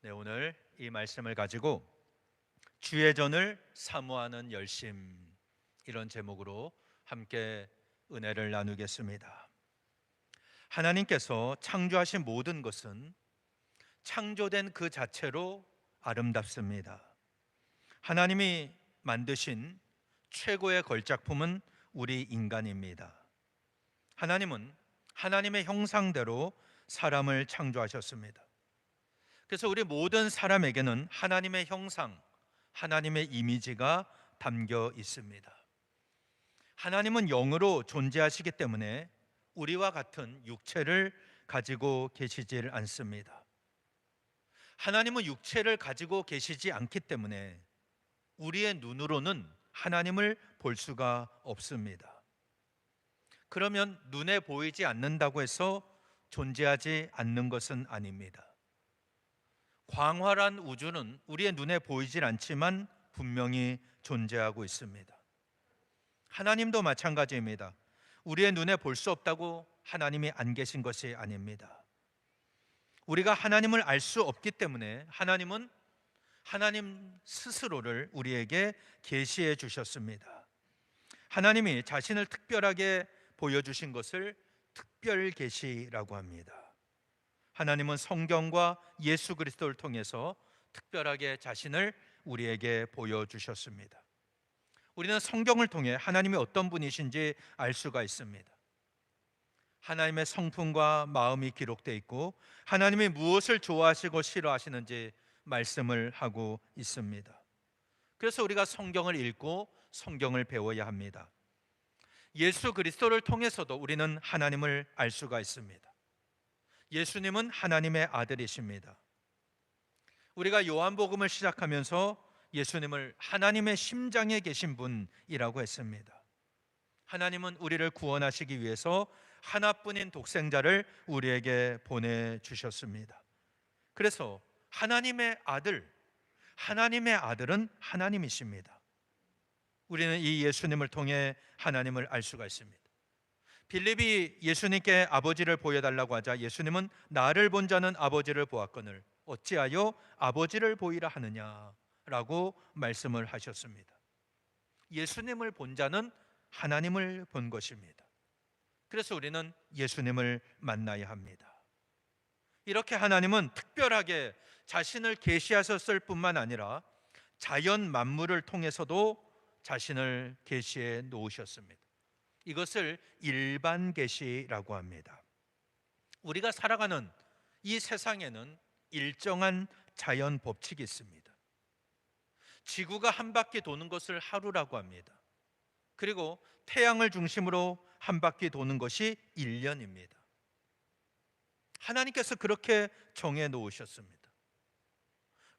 네, 오늘 이 말씀을 가지고 주의 전을 사모하는 열심, 이런 제목으로 함께 은혜를 나누겠습니다. 하나님께서 창조하신 모든 것은 창조된 그 자체로 아름답습니다. 하나님이 만드신 최고의 걸작품은 우리 인간입니다. 하나님은 하나님의 형상대로 사람을 창조하셨습니다. 그래서 우리 모든 사람에게는 하나님의 형상, 하나님의 이미지가 담겨 있습니다. 하나님은 영으로 존재하시기 때문에 우리와 같은 육체를 가지고 계시질 않습니다. 하나님은 육체를 가지고 계시지 않기 때문에 우리의 눈으로는 하나님을 볼 수가 없습니다. 그러면 눈에 보이지 않는다고 해서 존재하지 않는 것은 아닙니다. 광활한 우주는 우리의 눈에 보이질 않지만 분명히 존재하고 있습니다. 하나님도 마찬가지입니다. 우리의 눈에 볼 수 없다고 하나님이 안 계신 것이 아닙니다. 우리가 하나님을 알 수 없기 때문에 하나님은 하나님 스스로를 우리에게 계시해 주셨습니다. 하나님이 자신을 특별하게 보여주신 것을 특별 계시라고 합니다. 하나님은 성경과 예수 그리스도를 통해서 특별하게 자신을 우리에게 보여주셨습니다. 우리는 성경을 통해 하나님이 어떤 분이신지 알 수가 있습니다. 하나님의 성품과 마음이 기록되어 있고 하나님이 무엇을 좋아하시고 싫어하시는지 말씀을 하고 있습니다. 그래서 우리가 성경을 읽고 성경을 배워야 합니다. 예수 그리스도를 통해서도 우리는 하나님을 알 수가 있습니다. 예수님은 하나님의 아들이십니다. 우리가 요한복음을 시작하면서 예수님을 하나님의 심장에 계신 분이라고 했습니다. 하나님은 우리를 구원하시기 위해서 하나뿐인 독생자를 우리에게 보내주셨습니다. 그래서 하나님의 아들은 하나님이십니다. 우리는 이 예수님을 통해 하나님을 알 수가 있습니다. 빌립이 예수님께 아버지를 보여달라고 하자 예수님은 나를 본 자는 아버지를 보았거늘 어찌하여 아버지를 보이라 하느냐라고 말씀을 하셨습니다. 예수님을 본 자는 하나님을 본 것입니다. 그래서 우리는 예수님을 만나야 합니다. 이렇게 하나님은 특별하게 자신을 계시하셨을 뿐만 아니라 자연 만물을 통해서도 자신을 계시해 놓으셨습니다. 이것을 일반 계시라고 합니다. 우리가 살아가는 이 세상에는 일정한 자연 법칙이 있습니다. 지구가 한 바퀴 도는 것을 하루라고 합니다. 그리고 태양을 중심으로 한 바퀴 도는 것이 1년입니다. 하나님께서 그렇게 정해 놓으셨습니다.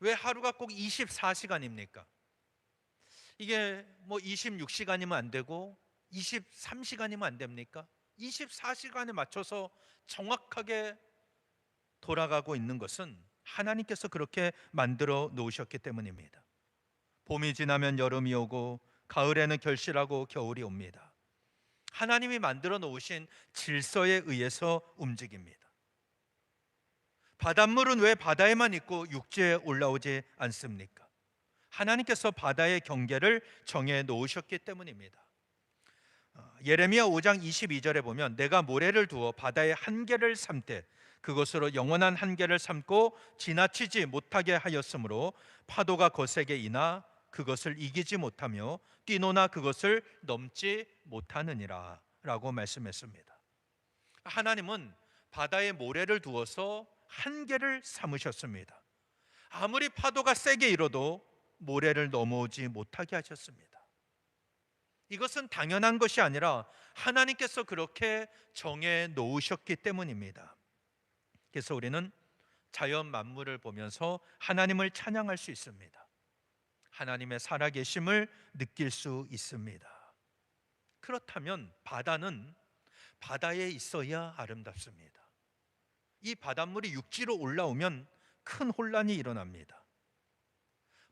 왜 하루가 꼭 24시간입니까? 이게 뭐 26시간이면 안 되고 23시간이면 안 됩니까? 24시간에 맞춰서 정확하게 돌아가고 있는 것은 하나님께서 그렇게 만들어 놓으셨기 때문입니다. 봄이 지나면 여름이 오고 가을에는 결실하고 겨울이 옵니다. 하나님이 만들어 놓으신 질서에 의해서 움직입니다. 바닷물은 왜 바다에만 있고 육지에 올라오지 않습니까? 하나님께서 바다의 경계를 정해 놓으셨기 때문입니다. 예레미야 5장 22절에 보면 내가 모래를 두어 바다의 한계를 삼되 그것으로 영원한 한계를 삼고 지나치지 못하게 하였으므로 파도가 거세게 이나 그것을 이기지 못하며 뛰노나 그것을 넘지 못하느니라 라고 말씀했습니다. 하나님은 바다에 모래를 두어서 한계를 삼으셨습니다. 아무리 파도가 세게 일어도 모래를 넘어오지 못하게 하셨습니다. 이것은 당연한 것이 아니라 하나님께서 그렇게 정해 놓으셨기 때문입니다. 그래서 우리는 자연 만물을 보면서 하나님을 찬양할 수 있습니다. 하나님의 살아계심을 느낄 수 있습니다. 그렇다면 바다는 바다에 있어야 아름답습니다. 이 바닷물이 육지로 올라오면 큰 혼란이 일어납니다.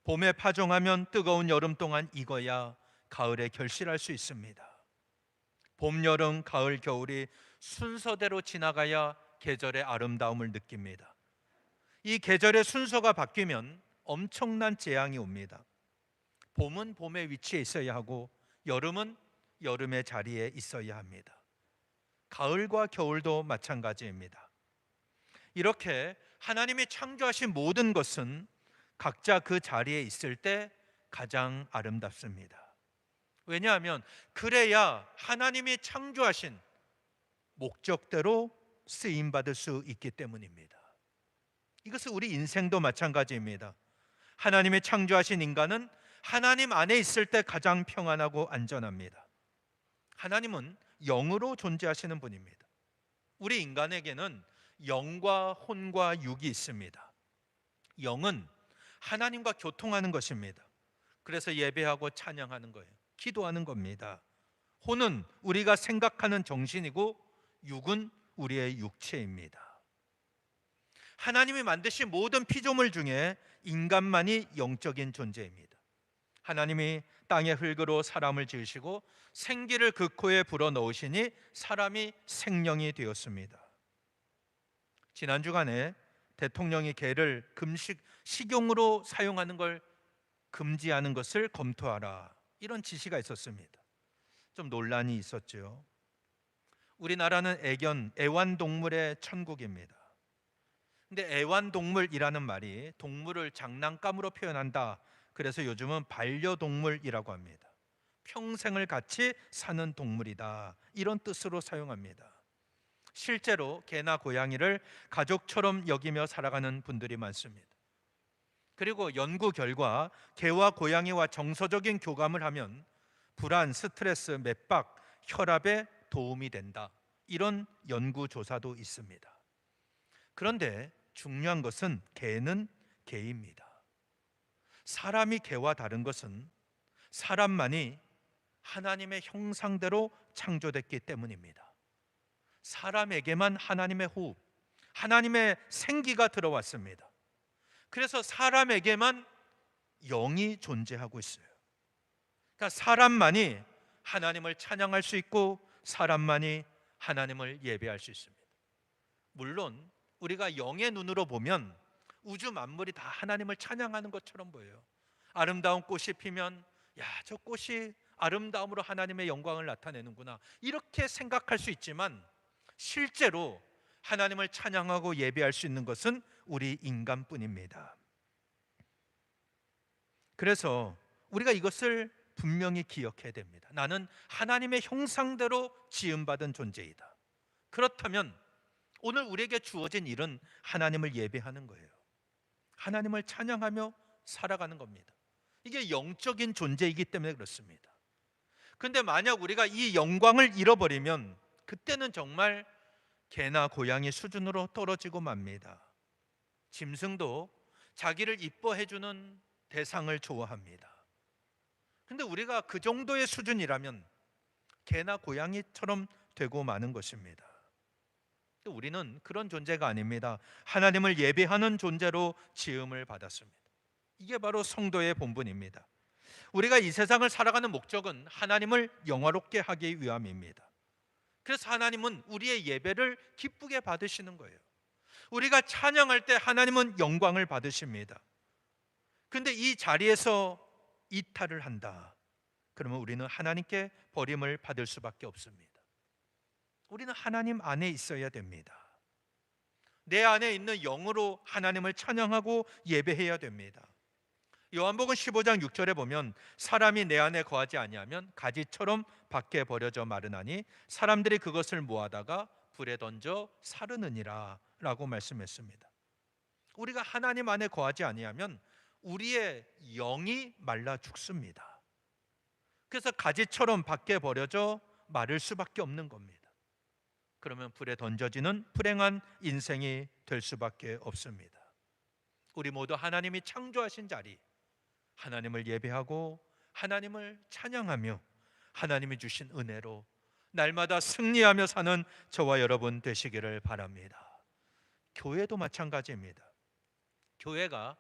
봄에 파종하면 뜨거운 여름 동안 익어야 가을에 결실할 수 있습니다. 봄, 여름, 가을, 겨울이 순서대로 지나가야 계절의 아름다움을 느낍니다. 이 계절의 순서가 바뀌면 엄청난 재앙이 옵니다. 봄은 봄의 위치에 있어야 하고 여름은 여름의 자리에 있어야 합니다. 가을과 겨울도 마찬가지입니다. 이렇게 하나님이 창조하신 모든 것은 각자 그 자리에 있을 때 가장 아름답습니다. 왜냐하면 그래야 하나님이 창조하신 목적대로 쓰임 받을 수 있기 때문입니다. 이것은 우리 인생도 마찬가지입니다. 하나님이 창조하신 인간은 하나님 안에 있을 때 가장 평안하고 안전합니다. 하나님은 영으로 존재하시는 분입니다. 우리 인간에게는 영과 혼과 육이 있습니다. 영은 하나님과 교통하는 것입니다. 그래서 예배하고 찬양하는 거예요. 기도하는 겁니다. 혼은 우리가 생각하는 정신이고 육은 우리의 육체입니다. 하나님이 만드신 모든 피조물 중에 인간만이 영적인 존재입니다. 하나님이 땅의 흙으로 사람을 지으시고 생기를 그 코에 불어넣으시니 사람이 생명이 되었습니다. 지난 주간에 대통령이 개를 식용으로 사용하는 걸 금지하는 것을 검토하라, 이런 지시가 있었습니다. 좀 논란이 있었죠. 우리나라는 애완동물의 천국입니다. 근데 애완동물이라는 말이 동물을 장난감으로 표현한다. 그래서 요즘은 반려동물이라고 합니다. 평생을 같이 사는 동물이다, 이런 뜻으로 사용합니다. 실제로 개나 고양이를 가족처럼 여기며 살아가는 분들이 많습니다. 그리고 연구 결과 개와 고양이와 정서적인 교감을 하면 불안, 스트레스, 맥박, 혈압에 도움이 된다, 이런 연구 조사도 있습니다. 그런데 중요한 것은 개는 개입니다. 사람이 개와 다른 것은 사람만이 하나님의 형상대로 창조됐기 때문입니다. 사람에게만 하나님의 호흡, 하나님의 생기가 들어왔습니다. 그래서 사람에게만 영이 존재하고 있어요. 그러니까 사람만이 하나님을 찬양할 수 있고 사람만이 하나님을 예배할 수 있습니다. 물론 우리가 영의 눈으로 보면 우주 만물이 다 하나님을 찬양하는 것처럼 보여요. 아름다운 꽃이 피면 야, 저 꽃이 아름다움으로 하나님의 영광을 나타내는구나, 이렇게 생각할 수 있지만 실제로 하나님을 찬양하고 예배할 수 있는 것은 우리 인간뿐입니다. 그래서 우리가 이것을 분명히 기억해야 됩니다. 나는 하나님의 형상대로 지음받은 존재이다. 그렇다면 오늘 우리에게 주어진 일은 하나님을 예배하는 거예요. 하나님을 찬양하며 살아가는 겁니다. 이게 영적인 존재이기 때문에 그렇습니다. 그런데 만약 우리가 이 영광을 잃어버리면 그때는 정말 개나 고양이 수준으로 떨어지고 맙니다. 짐승도 자기를 이뻐해주는 대상을 좋아합니다. 그런데 우리가 그 정도의 수준이라면 개나 고양이처럼 되고 마는 것입니다. 우리는 그런 존재가 아닙니다. 하나님을 예배하는 존재로 지음을 받았습니다. 이게 바로 성도의 본분입니다. 우리가 이 세상을 살아가는 목적은 하나님을 영화롭게 하기 위함입니다. 그래서 하나님은 우리의 예배를 기쁘게 받으시는 거예요. 우리가 찬양할 때 하나님은 영광을 받으십니다. 그런데 이 자리에서 이탈을 한다, 그러면 우리는 하나님께 버림을 받을 수밖에 없습니다. 우리는 하나님 안에 있어야 됩니다. 내 안에 있는 영으로 하나님을 찬양하고 예배해야 됩니다. 요한복음 15장 6절에 보면 사람이 내 안에 거하지 아니하면 가지처럼 밖에 버려져 마르나니 사람들이 그것을 모아다가 불에 던져 사르느니라 라고 말씀했습니다. 우리가 하나님 안에 거하지 아니하면 우리의 영이 말라 죽습니다. 그래서 가지처럼 밖에 버려져 마를 수밖에 없는 겁니다. 그러면 불에 던져지는 불행한 인생이 될 수밖에 없습니다. 우리 모두 하나님이 창조하신 자리, 하나님을 예배하고 하나님을 찬양하며 하나님이 주신 은혜로 날마다 승리하며 사는 저와 여러분 되시기를 바랍니다. 교회도 마찬가지입니다. 교회가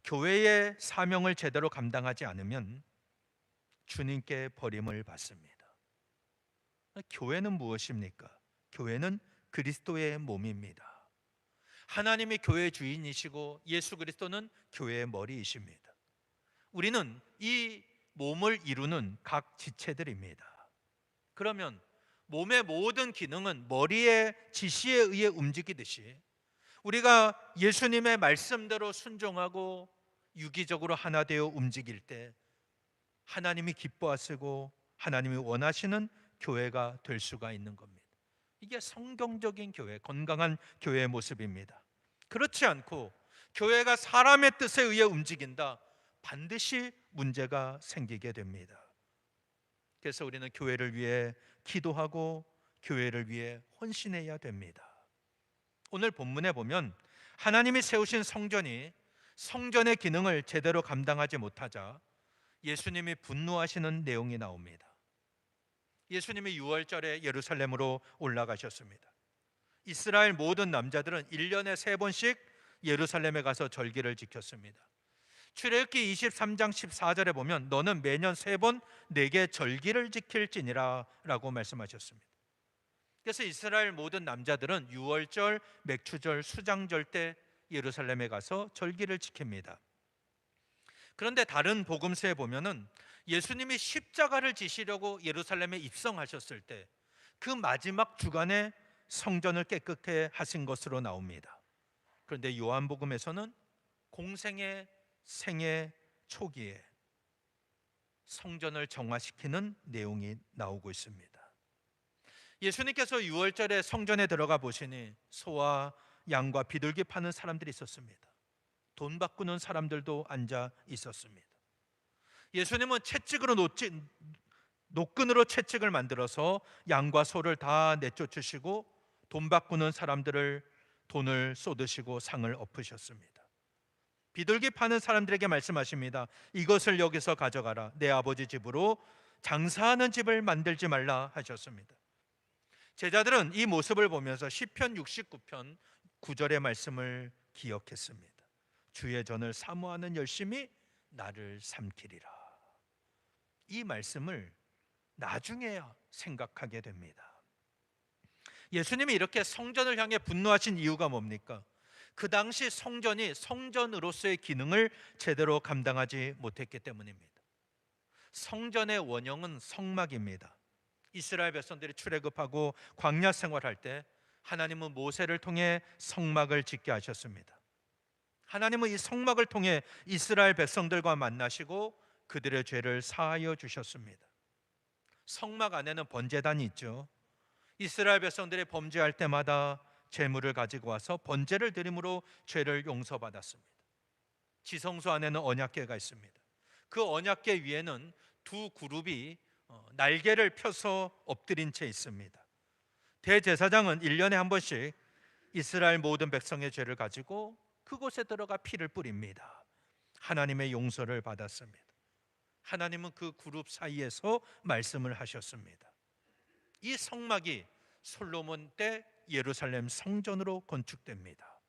교회의 사명을 제대로 감당하지 않으면 주님께 버림을 받습니다. 교회는 무엇입니까? 교회는 그리스도의 몸입니다. 하나님이 교회의 주인이시고 예수 그리스도는 교회의 머리이십니다. 우리는 이 몸을 이루는 각 지체들입니다. 그러면 몸의 모든 기능은 머리의 지시에 의해 움직이듯이 우리가 예수님의 말씀대로 순종하고 유기적으로 하나 되어 움직일 때 하나님이 기뻐하시고 하나님이 원하시는 교회가 될 수가 있는 겁니다. 이게 성경적인 교회, 건강한 교회의 모습입니다. 그렇지 않고 교회가 사람의 뜻에 의해 움직인다, 반드시 문제가 생기게 됩니다. 그래서 우리는 교회를 위해 기도하고 교회를 위해 헌신해야 됩니다. 오늘 본문에 보면 하나님이 세우신 성전이 성전의 기능을 제대로 감당하지 못하자 예수님이 분노하시는 내용이 나옵니다. 예수님이 6월절에 예루살렘으로 올라가셨습니다. 이스라엘 모든 남자들은 1년에 3번씩 예루살렘에 가서 절기를 지켰습니다. 출애굽기 23장 14절에 보면 너는 매년 3번 내게 절기를 지킬지니라 라고 말씀하셨습니다. 그래서 이스라엘 모든 남자들은 6월절, 맥추절, 수장절 때 예루살렘에 가서 절기를 지킵니다. 그런데 다른 복음서에 보면은 예수님이 십자가를 지시려고 예루살렘에 입성하셨을 때 그 마지막 주간에 성전을 깨끗게 하신 것으로 나옵니다. 그런데 요한복음에서는 공생의 생애 초기에 성전을 정화시키는 내용이 나오고 있습니다. 예수님께서 6월절에 성전에 들어가 보시니 소와 양과 비둘기 파는 사람들이 있었습니다. 돈 바꾸는 사람들도 앉아 있었습니다. 예수님은 노끈으로 채찍을 만들어서 양과 소를 다 내쫓으시고 돈 바꾸는 사람들을 돈을 쏟으시고 상을 엎으셨습니다. 비둘기 파는 사람들에게 말씀하십니다. 이것을 여기서 가져가라. 내 아버지 집으로 장사하는 집을 만들지 말라 하셨습니다. 제자들은 이 모습을 보면서 시편 69편 9절의 말씀을 기억했습니다. 주의 전을 사모하는 열심이 나를 삼키리라. 이 말씀을 나중에야 생각하게 됩니다. 예수님이 이렇게 성전을 향해 분노하신 이유가 뭡니까? 그 당시 성전이 성전으로서의 기능을 제대로 감당하지 못했기 때문입니다. 성전의 원형은 성막입니다. 이스라엘 백성들이 출애굽하고 광야 생활할 때 하나님은 모세를 통해 성막을 짓게 하셨습니다. 하나님은 이 성막을 통해 이스라엘 백성들과 만나시고 그들의 죄를 사하여 주셨습니다. 성막 안에는 번제단이 있죠. 이스라엘 백성들이 범죄할 때마다 제물을 가지고 와서 번제를 드림으로 죄를 용서받았습니다. 지성소 안에는 언약궤가 있습니다. 그 언약궤 위에는 두 그룹이 날개를 펴서 엎드린 채 있습니다. 대제사장은 1년에 한 번씩 이스라엘 모든 백성의 죄를 가지고 그곳에 들어가 피를 뿌립니다. 하나님의 용서를 받았습니다. 하나님은 그 그룹 사이에서 말씀을 하셨습니다. 이 성막이 솔로몬 때 예루살렘 성전으로 건축됩니다.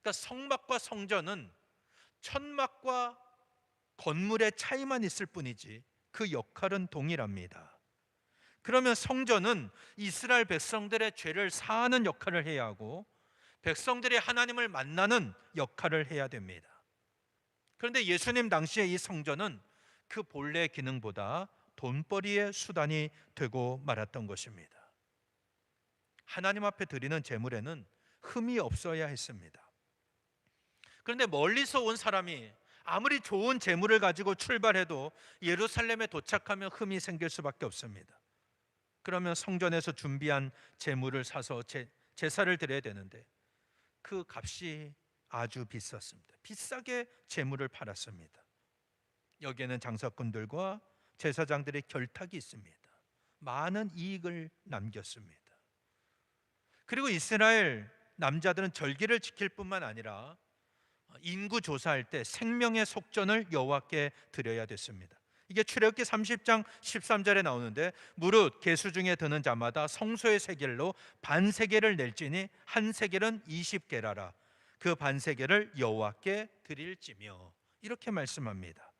그러니까 성막과 성전은 천막과 건물의 차이만 있을 뿐이지 그 역할은 동일합니다. 그러면 성전은 이스라엘 백성들의 죄를 사하는 역할을 해야 하고 백성들이 하나님을 만나는 역할을 해야 됩니다. 그런데 예수님 당시에 이 성전은 그 본래 기능보다 돈벌이의 수단이 되고 말았던 것입니다. 하나님 앞에 드리는 제물에는 흠이 없어야 했습니다. 그런데 멀리서 온 사람이 아무리 좋은 제물을 가지고 출발해도 예루살렘에 도착하면 흠이 생길 수밖에 없습니다. 그러면 성전에서 준비한 제물을 사서 제사를 드려야 되는데 그 값이 아주 비쌌습니다. 비싸게 제물을 팔았습니다. 여기에는 장사꾼들과 제사장들의 결탁이 있습니다. 많은 이익을 남겼습니다. 그리고 이스라엘 남자들은 절기를 지킬 뿐만 아니라 인구 조사할 때 생명의 속전을 여호와께 드려야 됐습니다. 이게 출애굽기 30장 13절에 나오는데 무릇 계수 중에 드는 자마다 성소의 세겔로 반세겔을 낼지니 한 세겔은 20게라라. 그 반세겔을 여호와께 드릴지며 이렇게 말씀합니다.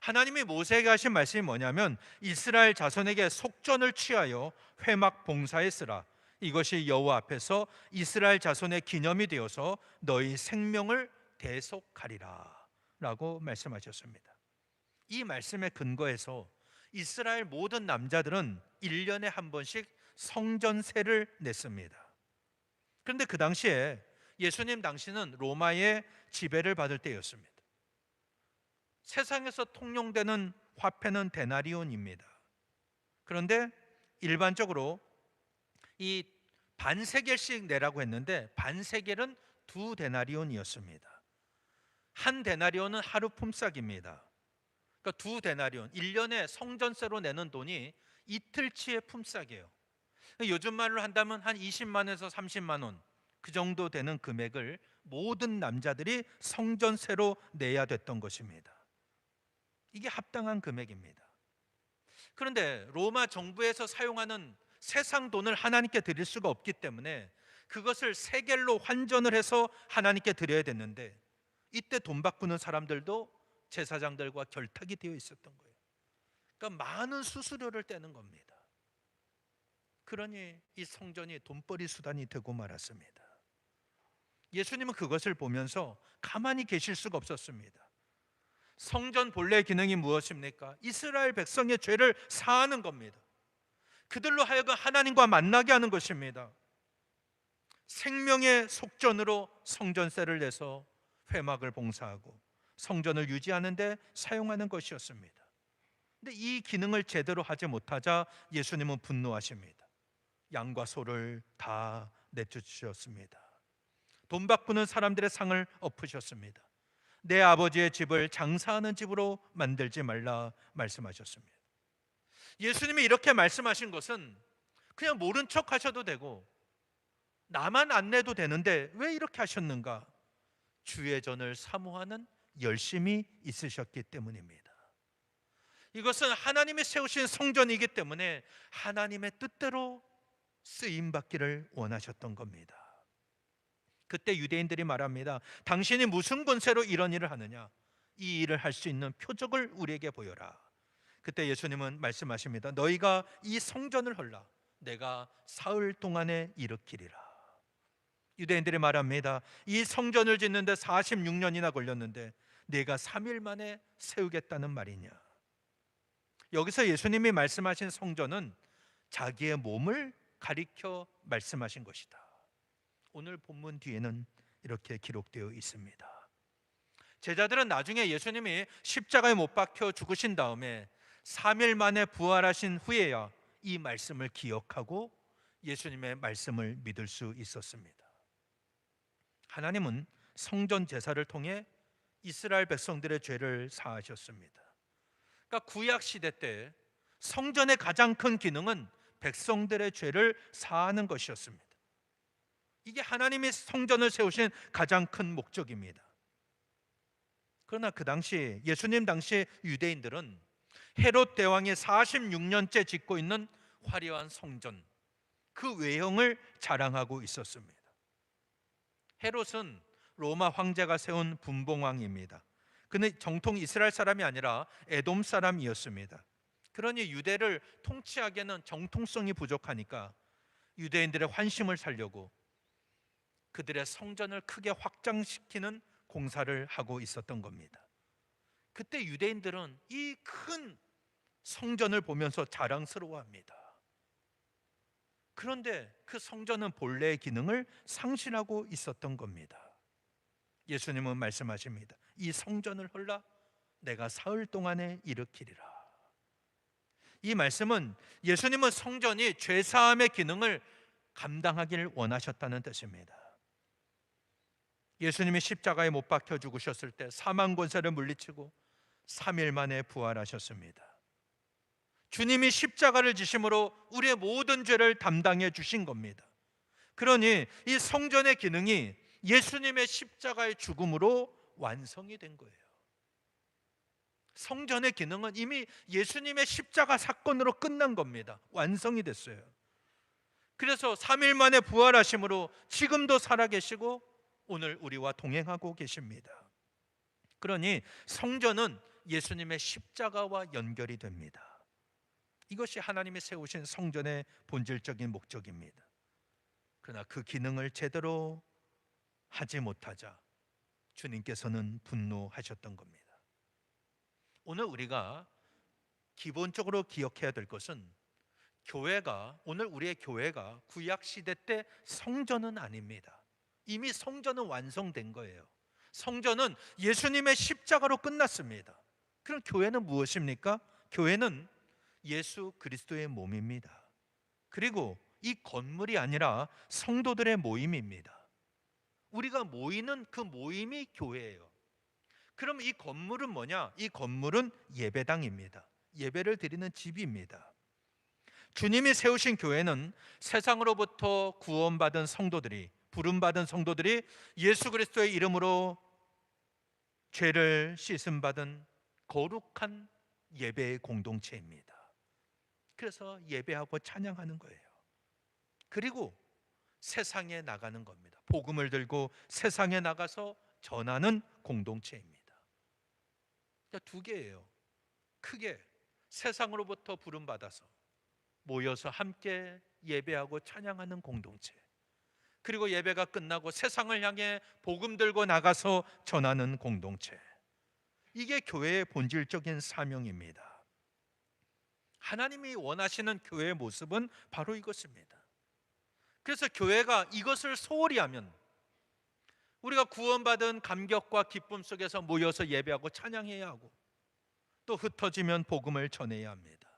하나님이 모세에게 하신 말씀이 뭐냐면 이스라엘 자손에게 속전을 취하여 회막 봉사에 쓰라. 이것이 여호와 앞에서 이스라엘 자손의 기념이 되어서 너희 생명을 대속하리라 라고 말씀하셨습니다. 이 말씀에 근거해서 이스라엘 모든 남자들은 1년에 한 번씩 성전세를 냈습니다. 그런데 그 당시에 예수님 당시는 로마의 지배를 받을 때였습니다. 세상에서 통용되는 화폐는 데나리온입니다. 그런데 일반적으로 이 반세겔씩 내라고 했는데 반세겔은 2데나리온이었습니다. 한 데나리온은 하루 품삯입니다. 그러니까 2데나리온, 1년에 성전세로 내는 돈이 이틀치의 품삯이에요. 요즘 말로 한다면 한 20만 원에서 30만 원 그 정도 되는 금액을 모든 남자들이 성전세로 내야 됐던 것입니다. 이게 합당한 금액입니다. 그런데 로마 정부에서 사용하는 세상 돈을 하나님께 드릴 수가 없기 때문에 그것을 세겔로 환전을 해서 하나님께 드려야 됐는데, 이때 돈 바꾸는 사람들도 제사장들과 결탁이 되어 있었던 거예요. 그러니까 많은 수수료를 떼는 겁니다. 그러니 이 성전이 돈벌이 수단이 되고 말았습니다. 예수님은 그것을 보면서 가만히 계실 수가 없었습니다. 성전 본래 기능이 무엇입니까? 이스라엘 백성의 죄를 사하는 겁니다. 그들로 하여금 하나님과 만나게 하는 것입니다. 생명의 속전으로 성전세를 내서 회막을 봉사하고 성전을 유지하는 데 사용하는 것이었습니다. 근데 이 기능을 제대로 하지 못하자 예수님은 분노하십니다. 양과 소를 다 내쫓으셨습니다. 돈 바꾸는 사람들의 상을 엎으셨습니다. 내 아버지의 집을 장사하는 집으로 만들지 말라 말씀하셨습니다. 예수님이 이렇게 말씀하신 것은 그냥 모른 척 하셔도 되고 나만 안 내도 되는데 왜 이렇게 하셨는가? 주의 전을 사모하는 열심이 있으셨기 때문입니다. 이것은 하나님이 세우신 성전이기 때문에 하나님의 뜻대로 쓰임받기를 원하셨던 겁니다. 그때 유대인들이 말합니다. 당신이 무슨 권세로 이런 일을 하느냐? 이 일을 할 수 있는 표적을 우리에게 보여라. 그때 예수님은 말씀하십니다. 너희가 이 성전을 헐라 내가 사흘 동안에 일으키리라. 유대인들이 말합니다. 이 성전을 짓는데 46년이나 걸렸는데 내가 3일 만에 세우겠다는 말이냐? 여기서 예수님이 말씀하신 성전은 자기의 몸을 가리켜 말씀하신 것이다. 오늘 본문 뒤에는 이렇게 기록되어 있습니다. 제자들은 나중에 예수님이 십자가에 못 박혀 죽으신 다음에 3일 만에 부활하신 후에야 이 말씀을 기억하고 예수님의 말씀을 믿을 수 있었습니다. 하나님은 성전 제사를 통해 이스라엘 백성들의 죄를 사하셨습니다. 그러니까 구약 시대 때 성전의 가장 큰 기능은 백성들의 죄를 사하는 것이었습니다. 이게 하나님이 성전을 세우신 가장 큰 목적입니다. 그러나 그 당시 예수님 당시 유대인들은 헤롯 대왕이 46년째 짓고 있는 화려한 성전, 그 외형을 자랑하고 있었습니다. 헤롯은 로마 황제가 세운 분봉왕입니다. 그는 정통 이스라엘 사람이 아니라 에돔 사람이었습니다. 그러니 유대를 통치하기에는 정통성이 부족하니까 유대인들의 환심을 살려고 그들의 성전을 크게 확장시키는 공사를 하고 있었던 겁니다. 그때 유대인들은 이 큰 성전을 보면서 자랑스러워합니다. 그런데 그 성전은 본래의 기능을 상실하고 있었던 겁니다. 예수님은 말씀하십니다. 이 성전을 헐라 내가 사흘 동안에 일으키리라. 이 말씀은 예수님은 성전이 죄사함의 기능을 감당하기를 원하셨다는 뜻입니다. 예수님이 십자가에 못 박혀 죽으셨을 때 사망 권세를 물리치고 3일 만에 부활하셨습니다. 주님이 십자가를 지심으로 우리의 모든 죄를 담당해 주신 겁니다. 그러니 이 성전의 기능이 예수님의 십자가의 죽음으로 완성이 된 거예요. 성전의 기능은 이미 예수님의 십자가 사건으로 끝난 겁니다. 완성이 됐어요. 그래서 3일 만에 부활하심으로 지금도 살아계시고 오늘 우리와 동행하고 계십니다. 그러니 성전은 예수님의 십자가와 연결이 됩니다. 이것이 하나님이 세우신 성전의 본질적인 목적입니다. 그러나 그 기능을 제대로 하지 못하자 주님께서는 분노하셨던 겁니다. 오늘 우리가 기본적으로 기억해야 될 것은 오늘 우리의 교회가 구약 시대 때 성전은 아닙니다. 이미 성전은 완성된 거예요. 성전은 예수님의 십자가로 끝났습니다. 그럼 교회는 무엇입니까? 교회는 예수 그리스도의 몸입니다. 그리고 이 건물이 아니라 성도들의 모임입니다. 우리가 모이는 그 모임이 교회예요. 그럼 이 건물은 뭐냐? 이 건물은 예배당입니다. 예배를 드리는 집입니다. 주님이 세우신 교회는 세상으로부터 구원받은 성도들이, 부름받은 성도들이 예수 그리스도의 이름으로 죄를 씻음 받은 거룩한 예배의 공동체입니다. 그래서 예배하고 찬양하는 거예요. 그리고 세상에 나가는 겁니다. 복음을 들고 세상에 나가서 전하는 공동체입니다. 그러니까 두 개예요. 크게 세상으로부터 부름받아서 모여서 함께 예배하고 찬양하는 공동체, 그리고 예배가 끝나고 세상을 향해 복음 들고 나가서 전하는 공동체. 이게 교회의 본질적인 사명입니다. 하나님이 원하시는 교회의 모습은 바로 이것입니다. 그래서 교회가 이것을 소홀히 하면 우리가 구원받은 감격과 기쁨 속에서 모여서 예배하고 찬양해야 하고 또 흩어지면 복음을 전해야 합니다.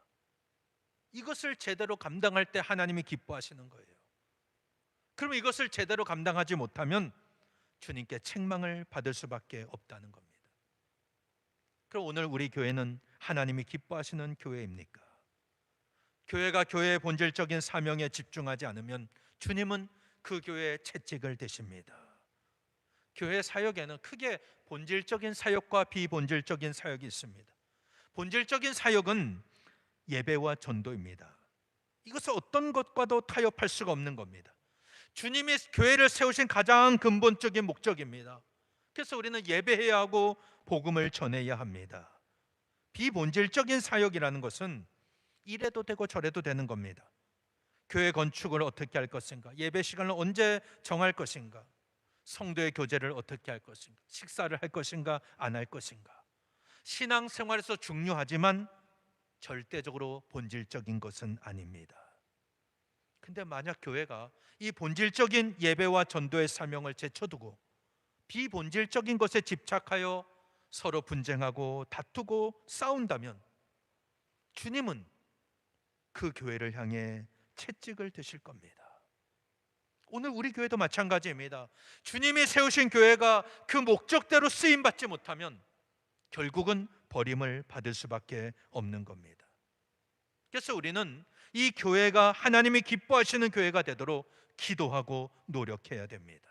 이것을 제대로 감당할 때 하나님이 기뻐하시는 거예요. 그럼 이것을 제대로 감당하지 못하면 주님께 책망을 받을 수밖에 없다는 겁니다. 그럼 오늘 우리 교회는 하나님이 기뻐하시는 교회입니까? 교회가 교회의 본질적인 사명에 집중하지 않으면 주님은 그 교회에 채찍을 대십니다. 교회 사역에는 크게 본질적인 사역과 비본질적인 사역이 있습니다. 본질적인 사역은 예배와 전도입니다. 이것은 어떤 것과도 타협할 수가 없는 겁니다. 주님이 교회를 세우신 가장 근본적인 목적입니다. 그래서 우리는 예배해야 하고 복음을 전해야 합니다. 비본질적인 사역이라는 것은 이래도 되고 저래도 되는 겁니다. 교회 건축을 어떻게 할 것인가? 예배 시간을 언제 정할 것인가? 성도의 교제를 어떻게 할 것인가? 식사를 할 것인가? 안 할 것인가? 신앙생활에서 중요하지만 절대적으로 본질적인 것은 아닙니다. 근데 만약 교회가 이 본질적인 예배와 전도의 사명을 제쳐두고 비본질적인 것에 집착하여 서로 분쟁하고 다투고 싸운다면 주님은 그 교회를 향해 채찍을 드실 겁니다. 오늘 우리 교회도 마찬가지입니다. 주님이 세우신 교회가 그 목적대로 쓰임받지 못하면 결국은 버림을 받을 수밖에 없는 겁니다. 그래서 우리는 이 교회가 하나님이 기뻐하시는 교회가 되도록 기도하고 노력해야 됩니다.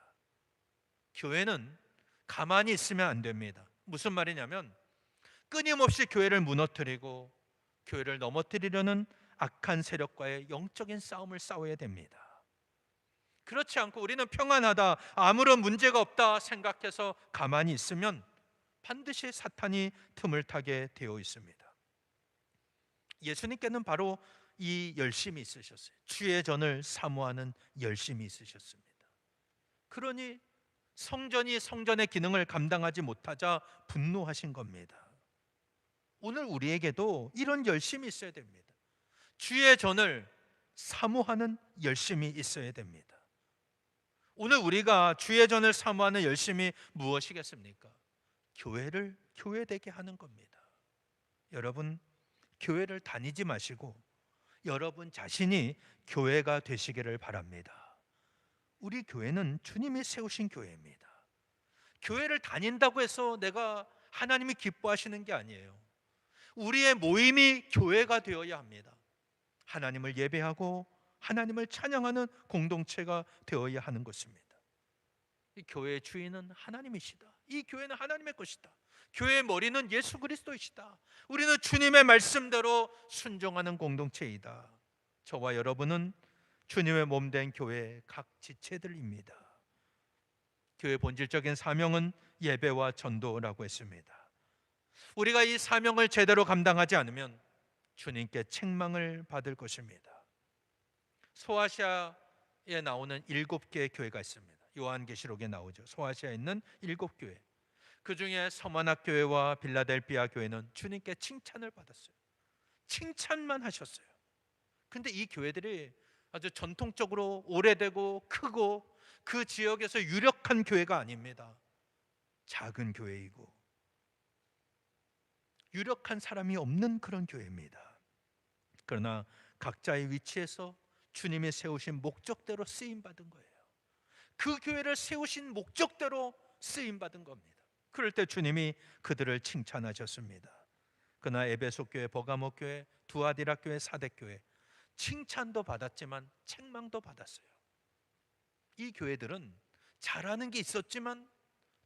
교회는 가만히 있으면 안 됩니다. 무슨 말이냐면 끊임없이 교회를 무너뜨리고 교회를 넘어뜨리려는 악한 세력과의 영적인 싸움을 싸워야 됩니다. 그렇지 않고 우리는 평안하다, 아무런 문제가 없다 생각해서 가만히 있으면 반드시 사탄이 틈을 타게 되어 있습니다. 예수님께는 바로 이 열심이 있으셨어요. 주의 전을 사모하는 열심이 있으셨습니다. 그러니 성전이 성전의 기능을 감당하지 못하자 분노하신 겁니다. 오늘 우리에게도 이런 열심이 있어야 됩니다. 주의 전을 사모하는 열심이 있어야 됩니다. 오늘 우리가 주의 전을 사모하는 열심이 무엇이겠습니까? 교회를 교회되게 하는 겁니다. 여러분, 교회를 다니지 마시고 여러분 자신이 교회가 되시기를 바랍니다. 우리 교회는 주님이 세우신 교회입니다. 교회를 다닌다고 해서 내가 하나님이 기뻐하시는 게 아니에요. 우리의 모임이 교회가 되어야 합니다. 하나님을 예배하고 하나님을 찬양하는 공동체가 되어야 하는 것입니다. 이 교회의 주인은 하나님이시다. 이 교회는 하나님의 것이다. 교회의 머리는 예수 그리스도이시다. 우리는 주님의 말씀대로 순종하는 공동체이다. 저와 여러분은 주님의 몸된 교회의 각 지체들입니다. 교회의 본질적인 사명은 예배와 전도라고 했습니다. 우리가 이 사명을 제대로 감당하지 않으면 주님께 책망을 받을 것입니다. 소아시아 나오는 7개의 교회가 있습니다. 요한계시록에 나오죠. 소아시아에 있는 7교회. 그 중에 서만학 교회와 빌라델비아 교회는 주님께 칭찬을 받았어요. 칭찬만 하셨어요. 근데 이 교회들이 아주 전통적으로 오래되고 크고 그 지역에서 유력한 교회가 아닙니다. 작은 교회이고 유력한 사람이 없는 그런 교회입니다. 그러나 각자의 위치에서 주님이 세우신 목적대로 쓰임 받은 거예요. 그 교회를 세우신 목적대로 쓰임 받은 겁니다. 그럴 때 주님이 그들을 칭찬하셨습니다. 그러나 에베소 교회, 버가모 교회, 두아디라 교회, 사대 교회 칭찬도 받았지만 책망도 받았어요. 이 교회들은 잘하는 게 있었지만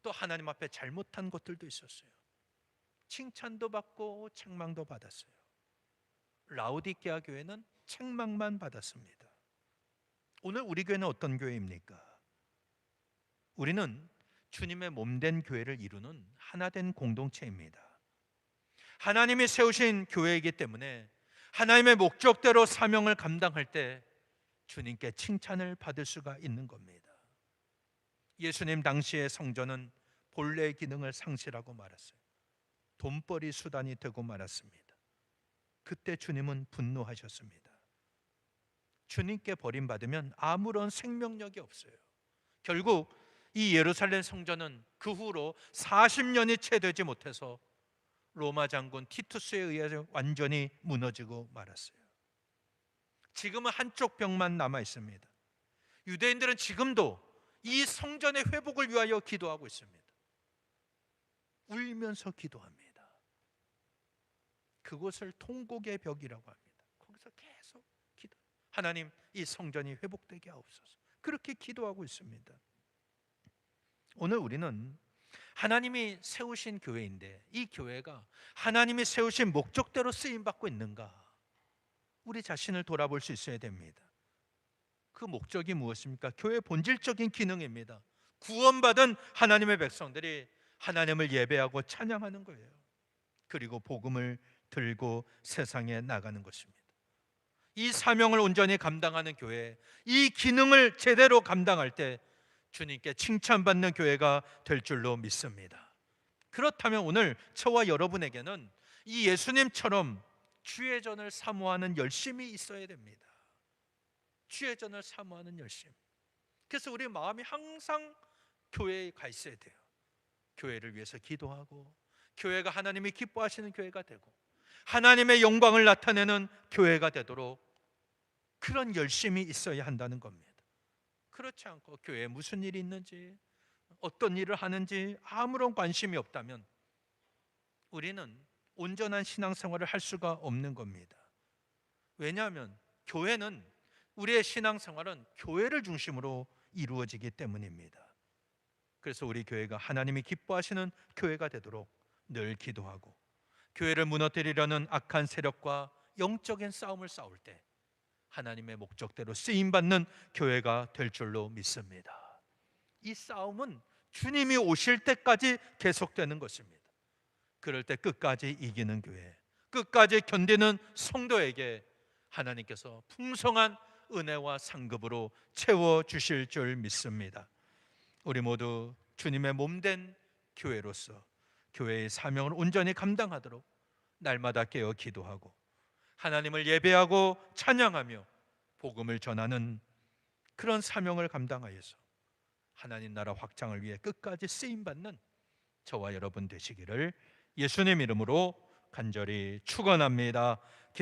또 하나님 앞에 잘못한 것들도 있었어요. 칭찬도 받고 책망도 받았어요. 라오디게아 교회는 책망만 받았습니다. 오늘 우리 교회는 어떤 교회입니까? 우리는 주님의 몸된 교회를 이루는 하나된 공동체입니다. 하나님이 세우신 교회이기 때문에 하나님의 목적대로 사명을 감당할 때 주님께 칭찬을 받을 수가 있는 겁니다. 예수님 당시의 성전은 본래의 기능을 상실하고 말았어요. 돈벌이 수단이 되고 말았습니다. 그때 주님은 분노하셨습니다. 주님께 버림받으면 아무런 생명력이 없어요. 결국 이 예루살렘 성전은 그 후로 40년이 채 되지 못해서 로마 장군 티투스에 의해서 완전히 무너지고 말았어요. 지금은 한쪽 벽만 남아 있습니다. 유대인들은 지금도 이 성전의 회복을 위하여 기도하고 있습니다. 울면서 기도합니다. 그곳을 통곡의 벽이라고 합니다. 거기서 계속 기도. 하나님, 이 성전이 회복되게 하옵소서. 그렇게 기도하고 있습니다. 오늘 우리는 하나님이 세우신 교회인데 이 교회가 하나님이 세우신 목적대로 쓰임 받고 있는가? 우리 자신을 돌아볼 수 있어야 됩니다. 그 목적이 무엇입니까? 교회의 본질적인 기능입니다. 구원받은 하나님의 백성들이 하나님을 예배하고 찬양하는 거예요. 그리고 복음을 들고 세상에 나가는 것입니다. 이 사명을 온전히 감당하는 교회, 이 기능을 제대로 감당할 때 주님께 칭찬받는 교회가 될 줄로 믿습니다. 그렇다면 오늘 저와 여러분에게는 이 예수님처럼 주의 전을 사모하는 열심이 있어야 됩니다. 주의 전을 사모하는 열심. 그래서 우리 마음이 항상 교회에 가 있어야 돼요. 교회를 위해서 기도하고 교회가 하나님이 기뻐하시는 교회가 되고 하나님의 영광을 나타내는 교회가 되도록 그런 열심이 있어야 한다는 겁니다. 그렇지 않고 교회에 무슨 일이 있는지 어떤 일을 하는지 아무런 관심이 없다면 우리는 온전한 신앙생활을 할 수가 없는 겁니다. 왜냐하면 교회는 우리의 신앙생활은 교회를 중심으로 이루어지기 때문입니다. 그래서 우리 교회가 하나님이 기뻐하시는 교회가 되도록 늘 기도하고 교회를 무너뜨리려는 악한 세력과 영적인 싸움을 싸울 때 하나님의 목적대로 쓰임받는 교회가 될 줄로 믿습니다. 이 싸움은 주님이 오실 때까지 계속되는 것입니다. 그럴 때 끝까지 이기는 교회, 끝까지 견디는 성도에게 하나님께서 풍성한 은혜와 상급으로 채워주실 줄 믿습니다. 우리 모두 주님의 몸된 교회로서 교회의 사명을 온전히 감당하도록 날마다 깨어 기도하고 하나님을 예배하고 찬양하며 복음을 전하는 그런 사명을 감당하여서 하나님 나라 확장을 위해 끝까지 쓰임받는 저와 여러분 되시기를 예수님 이름으로 간절히 축원합니다.